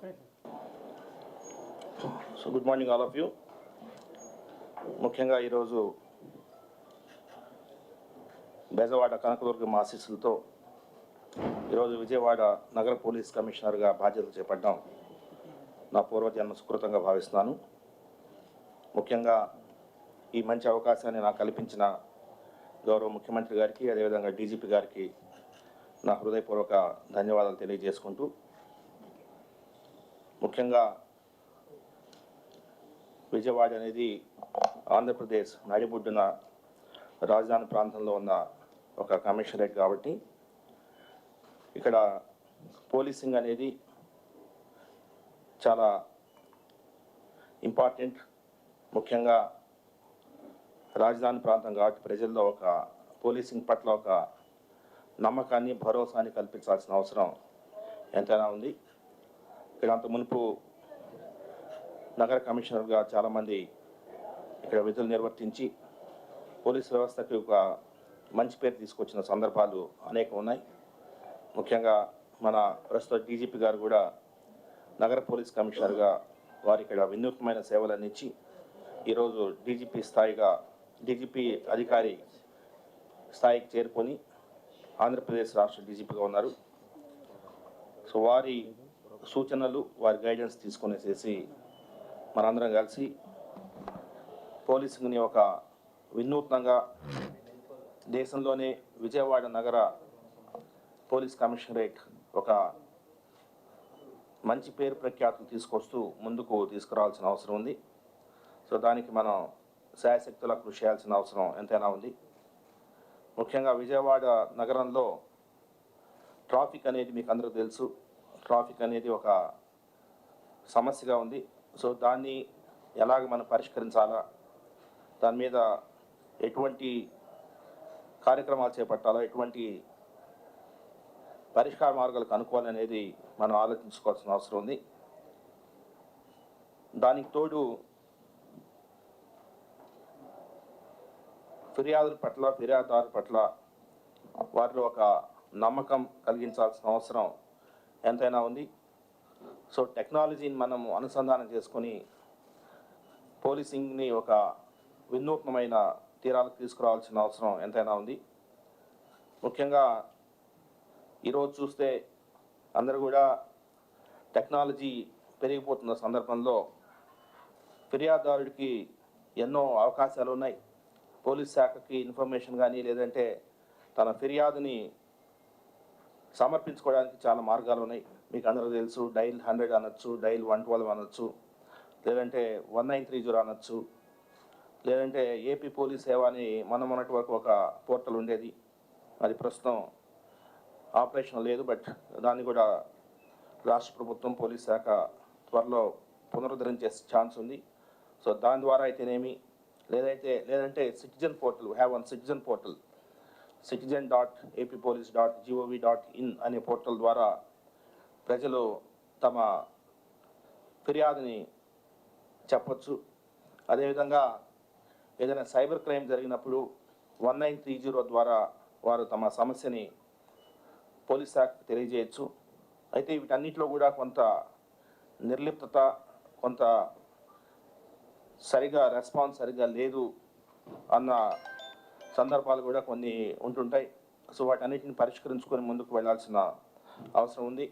So good morning all of you. ముఖ్యంగా ఈరోజు బెజవాడ కనకదుర్గం ఆశీస్సులతో ఈరోజు విజయవాడ నగర పోలీస్ కమిషనర్గా బాధ్యతలు చేపట్టడం నా పూర్వజన్మ సుకృతంగా భావిస్తున్నాను. ముఖ్యంగా ఈ మంచి అవకాశాన్ని నాకు కల్పించిన గౌరవ ముఖ్యమంత్రి గారికి, అదేవిధంగా డీజీపీ గారికి నా హృదయపూర్వక ధన్యవాదాలు తెలియజేసుకుంటూ, ముఖ్యంగా విజయవాడ అనేది ఆంధ్రప్రదేశ్ నడిబొడ్డున రాజధాని ప్రాంతంలో ఉన్న ఒక కమిషనరేట్ కాబట్టి ఇక్కడ పోలీసింగ్ అనేది చాలా ఇంపార్టెంట్. ముఖ్యంగా రాజధాని ప్రాంతం కాబట్టి ప్రజల్లో ఒక పోలీసింగ్ పట్ల ఒక నమ్మకాన్ని, భరోసాని కల్పించాల్సిన అవసరం ఎంతైనా ఉంది. ఇక్కడ అంత మునుపు నగర కమిషనర్గా చాలామంది ఇక్కడ విధులు నిర్వర్తించి పోలీస్ వ్యవస్థకి ఒక మంచి పేరు తీసుకొచ్చిన సందర్భాలు అనేకం ఉన్నాయి. ముఖ్యంగా మన ప్రస్తుత డీజీపీ గారు కూడా నగర పోలీస్ కమిషనర్గా వారి ఇక్కడ వినూత్నమైన సేవలు అందించి ఈరోజు డీజీపీ అధికారి స్థాయికి చేరుకొని ఆంధ్రప్రదేశ్ రాష్ట్ర డీజీపీగా ఉన్నారు. సో వారి సూచనలు, వారి గైడెన్స్ తీసుకునేసేసి మనందరం కలిసి పోలీసింగ్ని ఒక వినూత్నంగా దేశంలోనే విజయవాడ నగర పోలీస్ కమిషనరేట్ ఒక మంచి పేరు ప్రఖ్యాతులు తీసుకొస్తూ ముందుకు తీసుకురావాల్సిన అవసరం ఉంది. సో దానికి మనం శాయశక్తులా కృషి చేయాల్సిన అవసరం ఎంతైనా ఉంది. ముఖ్యంగా విజయవాడ నగరంలో ట్రాఫిక్ అనేది మీకు అందరికీ తెలుసు. ట్రాఫిక్ అనేది ఒక సమస్యగా ఉంది. సో దాన్ని ఎలాగ మనం పరిష్కరించాలా, దాని మీద ఎటువంటి కార్యక్రమాలు చేపట్టాలా, ఎటువంటి పరిష్కార మార్గాలు కనుక్కోవాలనేది మనం ఆలోచించుకోవాల్సిన అవసరం ఉంది. దానికి తోడు ఫిర్యాదుదారు పట్ల వారిలో ఒక నమ్మకం కలిగించాల్సిన అవసరం ఎంతైనా ఉంది. సో టెక్నాలజీని మనం అనుసంధానం చేసుకొని పోలీసింగ్ని ఒక వినూత్నమైన తీరాలకు తీసుకురావాల్సిన అవసరం ఎంతైనా ఉంది. ముఖ్యంగా ఈరోజు చూస్తే అందరూ కూడా టెక్నాలజీ పెరిగిపోతున్న సందర్భంలో ఫిర్యాదుదారుడికి ఎన్నో అవకాశాలు ఉన్నాయి. పోలీస్ శాఖకి ఇన్ఫర్మేషన్ కానీ లేదంటే తన ఫిర్యాదుని సమర్పించుకోవడానికి చాలా మార్గాలు ఉన్నాయి. మీకు అందరూ తెలుసు, డైల్ 100 అనొచ్చు, డైల్ 112 అనొచ్చు, లేదంటే 1930 అనొచ్చు, లేదంటే ఏపీ పోలీస్ సేవ అని మొన్నటి వరకు ఒక పోర్టల్ ఉండేది. అది ప్రస్తుతం ఆపరేషన్ లేదు, బట్ దాన్ని కూడా రాష్ట్ర ప్రభుత్వం పోలీస్ శాఖ త్వరలో పునరుద్ధరించే ఛాన్స్ ఉంది. సో దాని ద్వారా అయితేనేమి, లేదంటే citizen portal, we have one citizen portal, citizen.appolice.gov.in అనే పోర్టల్ ద్వారా ప్రజలు తమ ఫిర్యాదుని చెప్పచ్చు. అదేవిధంగా ఏదైనా సైబర్ క్రైమ్ జరిగినప్పుడు 1930 ద్వారా వారు తమ సమస్యని పోలీస్ శాఖకు తెలియజేయచ్చు. అయితే వీటన్నిటిలో కూడా కొంత నిర్లిప్తత, కొంత రెస్పాన్స్ సరిగా లేదు అన్న సందర్భాలు కూడా కొన్ని ఉంటుంటాయి. సో వాటన్నిటిని పరిష్కరించుకొని ముందుకు వెళ్ళాల్సిన అవసరం ఉంది.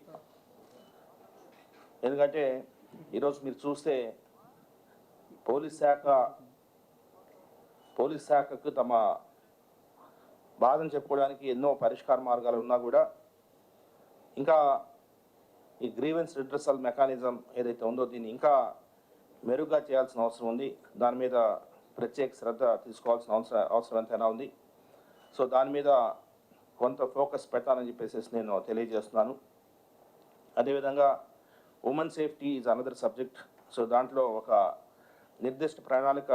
ఎందుకంటే ఈరోజు మీరు చూస్తే పోలీస్ శాఖకు తమ బాధను చెప్పుకోవడానికి ఎన్నో పరిష్కార మార్గాలు ఉన్నా కూడా ఇంకా ఈ గ్రీవెన్స్ రిడ్రెసల్ మెకానిజం ఏదైతే ఉందో దీన్ని ఇంకా మెరుగ్గా చేయాల్సిన అవసరం ఉంది. దాని మీద ప్రత్యేక శ్రద్ధ తీసుకోవాల్సిన అవసరం ఎంతైనా ఉంది. సో దాని మీద కొంత ఫోకస్ పెట్టాలని చెప్పేసి నేను తెలియజేస్తున్నాను. అదేవిధంగా women safety is another subject. So దాంట్లో ఒక నిర్దిష్ట ప్రణాళిక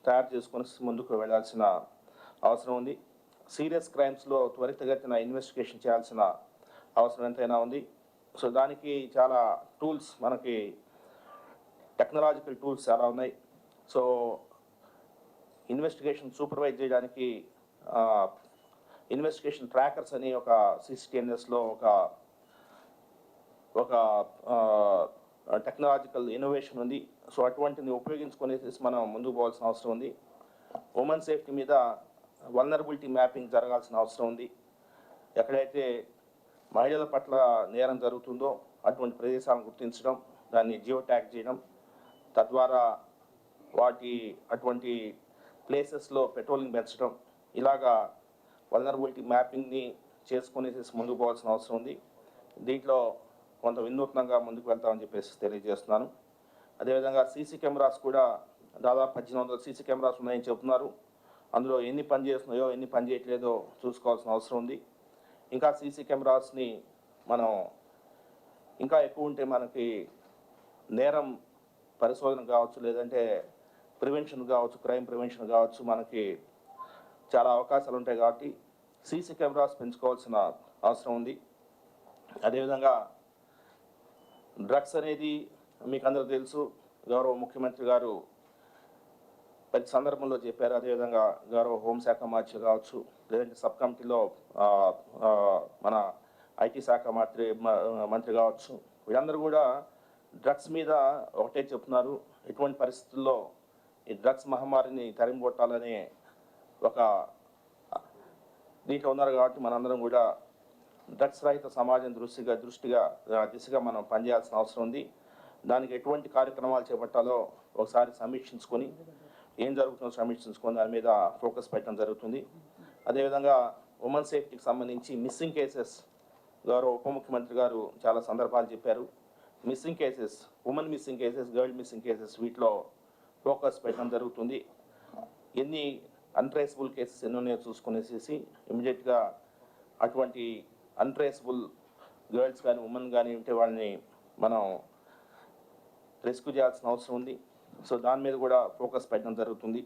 తయారు చేసుకొని ముందుకు వెళ్ళాల్సిన అవసరం ఉంది. సీరియస్ క్రైమ్స్లో త్వరితగతిన ఇన్వెస్టిగేషన్ చేయాల్సిన అవసరం ఎంతైనా ఉంది. సో దానికి చాలా టూల్స్, మనకి టెక్నాలజికల్ టూల్స్ చాలా ఉన్నాయి. సో ఇన్వెస్టిగేషన్ సూపర్వైజ్ చేయడానికి ఇన్వెస్టిగేషన్ ట్రాకర్స్ అని ఒక CCTNSలో ఒక టెక్నాలజికల్ ఇన్నోవేషన్ ఉంది. సో అటువంటిని ఉపయోగించుకునేసి మనం ముందుకు పోవాల్సిన అవసరం ఉంది. ఉమెన్ సేఫ్టీ మీద వల్నరబిలిటీ మ్యాపింగ్ జరగాల్సిన అవసరం ఉంది. ఎక్కడైతే మహిళల పట్ల నేరం జరుగుతుందో అటువంటి ప్రదేశాలను గుర్తించడం, దాన్ని జియో ట్యాగ్ చేయడం, తద్వారా అటువంటి ప్లేసెస్లో పెట్రోలింగ్ పెంచడం, ఇలాగా వల్నరబిలిటీ మ్యాపింగ్ని చేసుకునేసి ముందుకు పోవాల్సిన అవసరం ఉంది. దీంట్లో కొంత వినూత్నంగా ముందుకు వెళ్తామని చెప్పేసి తెలియజేస్తున్నాను. అదేవిధంగా సీసీ కెమెరాస్ కూడా దాదాపు 1800 సీసీ కెమెరాస్ ఉన్నాయని చెబుతున్నారు. అందులో ఎన్ని పని చేస్తున్నాయో ఎన్ని పని చేయట్లేదో చూసుకోవాల్సిన అవసరం ఉంది. ఇంకా సీసీ కెమెరాస్ని మనం ఇంకా ఎక్కువ ఉంటే మనకి నేరం పరిశోధన కావచ్చు, లేదంటే ప్రివెన్షన్ కావచ్చు, క్రైమ్ ప్రివెన్షన్ కావచ్చు, మనకి చాలా అవకాశాలు ఉంటాయి. కాబట్టి సీసీ కెమెరాస్ పెంచుకోవాల్సిన అవసరం ఉంది. అదేవిధంగా డ్రగ్స్ అనేది మీకు అందరూ తెలుసు, గౌరవ ముఖ్యమంత్రి గారు ప్రతి సందర్భంలో చెప్పారు. అదేవిధంగా గౌరవ హోంశాఖ మంత్రి కావచ్చు, లేదంటే సబ్ కమిటీలో మన ఐటీ శాఖ మంత్రి కావచ్చు, వీళ్ళందరూ కూడా డ్రగ్స్ మీద ఒకటే చెప్తున్నారు. ఎటువంటి పరిస్థితుల్లో ఈ డ్రగ్స్ మహమ్మారిని తరిమి కొట్టాలనే ఒక దీంట్లో ఉన్నారు. కాబట్టి మనందరం కూడా డ్రగ్స్ రహిత సమాజం దిశగా మనం పనిచేయాల్సిన అవసరం ఉంది. దానికి ఎటువంటి కార్యక్రమాలు చేపట్టాలో ఒకసారి సమీక్షించుకొని, ఏం జరుగుతుందో సమీక్షించుకొని దాని మీద ఫోకస్ పెట్టడం జరుగుతుంది. అదేవిధంగా ఉమెన్ సేఫ్టీకి సంబంధించి మిస్సింగ్ కేసెస్, గౌరవ ఉప ముఖ్యమంత్రి గారు చాలా సందర్భాలు చెప్పారు. Missing cases, women missing cases, girl missing cases, వీటిలో ఫోకస్ పెట్టడం జరుగుతుంది. ఎన్ని అన్ట్రేసబుల్ కేసెస్ ఎన్ని ఉన్నాయో చూసుకునేసి ఇమీడియట్గా అటువంటి అన్ట్రేసబుల్ గర్ల్స్ కానీ ఉమెన్ కానీ ఉంటే వాళ్ళని మనం రెస్క్యూ చేయాల్సిన అవసరం ఉంది. సో దాని మీద కూడా ఫోకస్ పెట్టడం జరుగుతుంది.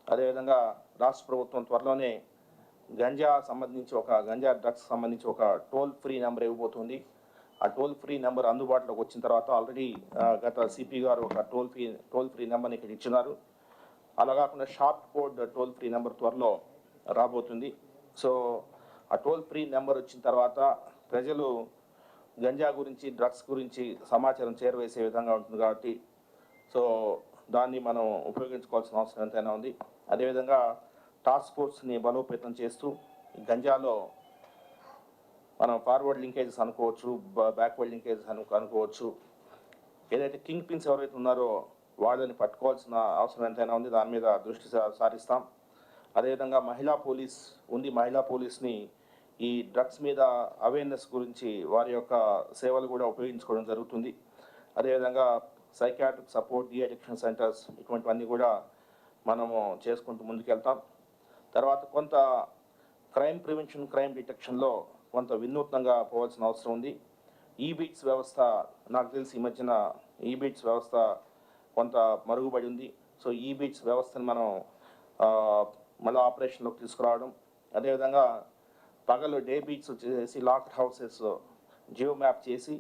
అదేవిధంగా రాష్ట్ర ప్రభుత్వం త్వరలోనే గంజా డ్రగ్స్ సంబంధించి ఒక టోల్ ఫ్రీ నెంబర్ ఇవ్వబోతుంది. ఆ టోల్ ఫ్రీ నెంబర్ అందుబాటులోకి వచ్చిన తర్వాత ఆల్రెడీ గత సిపి గారు ఒక టోల్ ఫ్రీ నెంబర్ని ఇక్కడ ఇచ్చినారు. అలా కాకుండా short code toll free number త్వరలో రాబోతుంది. సో ఆ టోల్ ఫ్రీ నెంబర్ వచ్చిన తర్వాత ప్రజలు గంజా గురించి, డ్రగ్స్ గురించి సమాచారం చేరవేసే విధంగా ఉంటుంది. కాబట్టి సో దాన్ని మనం ఉపయోగించుకోవాల్సిన అవసరం ఎంతైనా ఉంది. అదేవిధంగా టాస్క్ ఫోర్స్ని బలోపేతం చేస్తూ గంజాలో మనం ఫార్వర్డ్ లింకేజెస్ అనుకోవచ్చు, బ్యాక్వర్డ్ లింకేజెస్ అనుకోవచ్చు, ఏదైతే కింగ్ పిన్స్ ఎవరైతే ఉన్నారో వాళ్ళని పట్టుకోవాల్సిన అవసరం ఎంతైనా ఉంది. దాని మీద దృష్టి సారిస్తాం. అదేవిధంగా మహిళా పోలీస్ని ఈ డ్రగ్స్ మీద అవేర్నెస్ గురించి వారి యొక్క సేవలు కూడా ఉపయోగించుకోవడం జరుగుతుంది. అదేవిధంగా psychiatric support, de addiction centres, ఇటువంటివన్నీ కూడా మనము చేసుకుంటూ ముందుకెళ్తాం. తర్వాత కొంత క్రైమ్ ప్రివెన్షన్, క్రైమ్ డిటెక్షన్లో కొంత వినూత్నంగా పోవాల్సిన అవసరం ఉంది. ఈబీట్స్ వ్యవస్థ, నాకు తెలిసి ఈ మధ్యన ఈబీట్స్ వ్యవస్థ కొంత మరుగుపడి ఉంది. సో ఈబీట్స్ వ్యవస్థను మనం మళ్ళీ ఆపరేషన్లోకి తీసుకురావడం, అదేవిధంగా పగలు డే బీట్స్ చేసి లాక్డ్ హౌసెస్ జియో మ్యాప్ చేసి,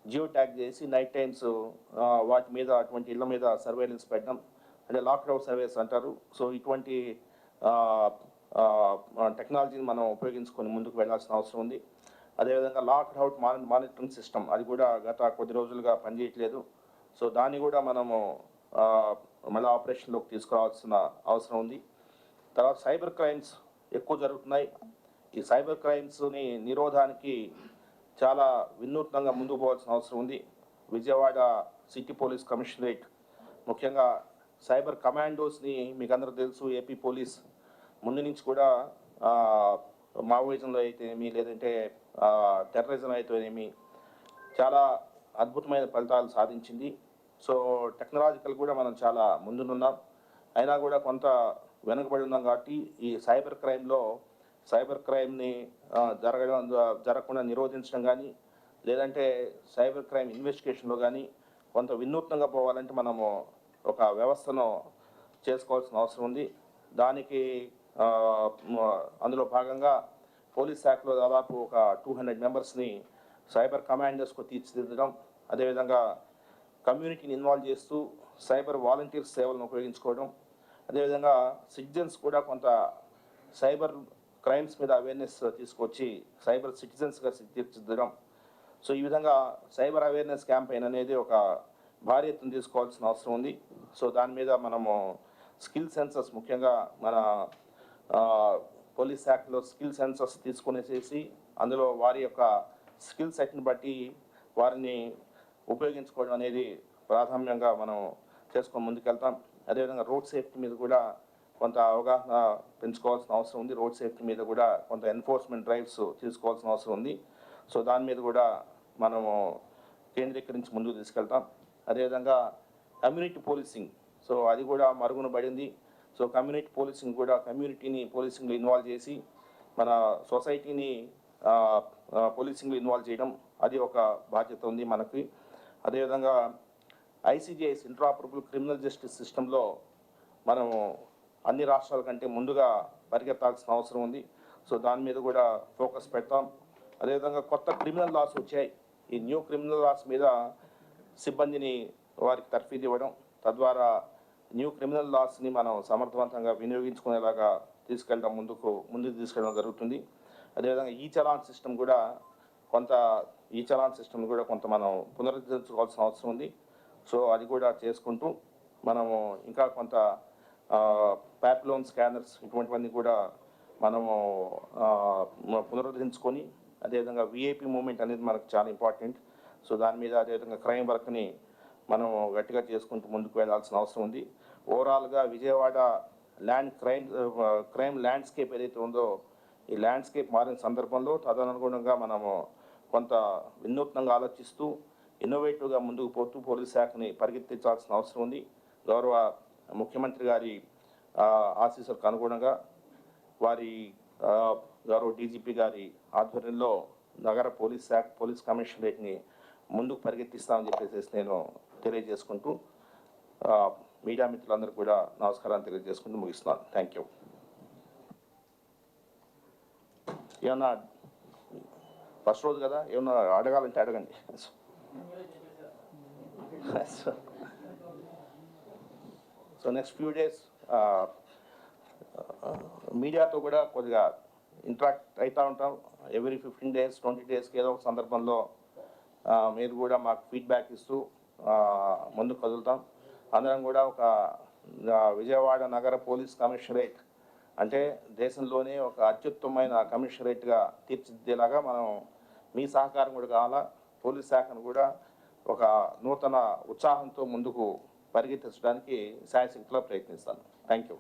జియో ట్యాగ్ చేసి, నైట్ టైమ్స్ వాటి మీద అటువంటి ఇళ్ల మీద సర్వేలెన్స్ పెట్టడం, అంటే లాక్డ్ హౌస్ సర్వేస్ అంటారు. సో ఇటువంటి టెక్నాలజీని మనం ఉపయోగించుకొని ముందుకు వెళ్ళాల్సిన అవసరం ఉంది. అదేవిధంగా లాక్డ్ అవుట్ మానిటరింగ్ సిస్టమ్, అది కూడా గత కొద్ది రోజులుగా పనిచేయట్లేదు. సో దాన్ని కూడా మనము మళ్ళీ ఆపరేషన్లోకి తీసుకురావాల్సిన అవసరం ఉంది. తర్వాత సైబర్ క్రైమ్స్ ఎక్కువ జరుగుతున్నాయి. ఈ సైబర్ క్రైమ్స్ని నిరోధానికి చాలా వినూత్నంగా ముందుకు పోవాల్సిన అవసరం ఉంది. విజయవాడ సిటీ పోలీస్ కమిషనరేట్ ముఖ్యంగా సైబర్ కమాండోస్ని, మీకు అందరూ తెలుసు, ఏపీ పోలీస్ ముందు నుంచి కూడా మావోయిజంలో అయితేనేమి, లేదంటే టెర్రరిజం అయితేనేమి చాలా అద్భుతమైన ఫలితాలు సాధించింది. సో టెక్నాలజికల్ కూడా మనం చాలా ముందున్నాం. అయినా కూడా కొంత వెనుకబడి ఉన్నాం. కాబట్టి ఈ సైబర్ క్రైమ్ని జరగకుండా నిరోధించడం కానీ, లేదంటే సైబర్ క్రైమ్ ఇన్వెస్టిగేషన్లో కానీ కొంత వినూత్నంగా పోవాలంటే మనము ఒక వ్యవస్థను చేసుకోవాల్సిన అవసరం ఉంది. దానికి అందులో భాగంగా పోలీస్ శాఖలో దాదాపు ఒక 200 మెంబర్స్ని సైబర్ కమాండర్స్కు తీర్చిదిద్దడం, అదేవిధంగా కమ్యూనిటీని ఇన్వాల్వ్ చేస్తూ సైబర్ వాలంటీర్స్ సేవలను ఉపయోగించుకోవడం, అదేవిధంగా సిటిజన్స్ కూడా కొంత సైబర్ క్రైమ్స్ మీద అవేర్నెస్ తీసుకొచ్చి సైబర్ సిటిజన్స్గా తీర్చిదిద్దడం. సో ఈ విధంగా సైబర్ అవేర్నెస్ క్యాంపెయిన్ అనేది ఒక భారీ ఎత్తున తీసుకోవాల్సిన అవసరం ఉంది. సో దాని మీద మనము స్కిల్ సెన్సస్, ముఖ్యంగా మన పోలీస్ శాఖలో స్కిల్ సెన్సస్ తీసుకునేసేసి అందులో వారి యొక్క స్కిల్ సెట్ని బట్టి వారిని ఉపయోగించుకోవడం అనేది ప్రాధాన్యంగా మనం చేసుకొని ముందుకెళ్తాం. అదేవిధంగా రోడ్ సేఫ్టీ మీద కూడా కొంత అవగాహన పెంచుకోవాల్సిన అవసరం ఉంది. రోడ్ సేఫ్టీ మీద కూడా కొంత ఎన్ఫోర్స్మెంట్ డ్రైవ్స్ తీసుకోవాల్సిన అవసరం ఉంది. సో దాని మీద కూడా మనము కేంద్రీకరించి ముందుకు తీసుకెళ్తాం. అదేవిధంగా కమ్యూనిటీ పోలీసింగ్, సో అది కూడా మరుగున పడింది. సో కమ్యూనిటీ పోలీసింగ్ కూడా, కమ్యూనిటీని పోలీసింగ్లో ఇన్వాల్వ్ చేసి మన సొసైటీని పోలీసింగ్లో ఇన్వాల్వ్ చేయడం, అది ఒక బాధ్యత ఉంది మనకి. అదేవిధంగా ఐసీజీఎస్, ఇంట్రాపరబుల్ క్రిమినల్ జస్టిస్ సిస్టంలో మనము అన్ని రాష్ట్రాల కంటే ముందుగా పరిగెత్తాల్సిన అవసరం ఉంది. సో దాని మీద కూడా ఫోకస్ పెడతాం. అదేవిధంగా కొత్త క్రిమినల్ లాస్ వచ్చాయి. ఈ న్యూ క్రిమినల్ లాస్ మీద సిబ్బందిని వారికి తర్ఫీదు ఇవ్వడం, తద్వారా న్యూ క్రిమినల్ లాస్ని మనం సమర్థవంతంగా వినియోగించుకునేలాగా ముందుకు తీసుకెళ్ళడం జరుగుతుంది. అదేవిధంగా ఈ చలాన్ సిస్టమ్ కూడా కొంత మనం పునరుద్ధరించుకోవాల్సిన అవసరం ఉంది. సో అది కూడా చేసుకుంటూ మనము ఇంకా కొంత ప్యాప్లోన్ స్కానర్స్ ఇటువంటివన్నీ కూడా మనము పునరుద్ధరించుకొని, అదేవిధంగా విఐపి మూవ్మెంట్ అనేది మనకు చాలా ఇంపార్టెంట్. సో దాని మీద అదేవిధంగా క్రైమ్ వర్క్ని మనం గట్టిగా చేసుకుంటూ ముందుకు వెళ్ళాల్సిన అవసరం ఉంది. ఓవరాల్గా విజయవాడ క్రైమ్ ల్యాండ్స్కేప్ ఏదైతే ఉందో, ఈ ల్యాండ్స్కేప్ మారిన సందర్భంలో తదనుగుణంగా మనము కొంత వినూత్నంగా ఆలోచిస్తూ ఇన్నోవేటివ్గా ముందుకు పోతూ పోలీస్ శాఖని పరిగెత్తించాల్సిన అవసరం ఉంది. గౌరవ ముఖ్యమంత్రి గారి ఆశీస్సులకు అనుగుణంగా వారి గౌరవ డీజీపీ గారి ఆధ్వర్యంలో నగర పోలీస్ కమిషనరేట్ని ముందుకు పరిగెత్తిస్తామని చెప్పేసి నేను తెలియజేసుకుంటూ మీడియా మిత్రులందరూ కూడా నమస్కారాలు తెలియజేసుకుంటూ ముగిస్తున్నాను. Thank you. ఏమన్నా ఫస్ట్ రోజు కదా, ఏమన్నా అడగాలంటే అడగండి. సో నెక్స్ట్ ఫ్యూ డేస్ మీడియాతో కూడా కొద్దిగా ఇంటరాక్ట్ అవుతూ ఉంటాం. ఎవ్రీ 15 days 20 daysకి ఏదో ఒక సందర్భంలో మీరు కూడా మాకు ఫీడ్బ్యాక్ ఇస్తూ ముందుకు కదులుతాం. అందరం కూడా ఒక విజయవాడ నగర పోలీస్ కమిషనరేట్ అంటే దేశంలోనే ఒక అత్యుత్తమమైన కమిషనరేట్గా తీర్చిదిద్దేలాగా మనం మీ సహకారం కూడా కావాలా. పోలీస్ శాఖను కూడా ఒక నూతన ఉత్సాహంతో ముందుకు పరిగెత్తించడానికి శాయశక్తిలో ప్రయత్నిస్తాను. Thank you.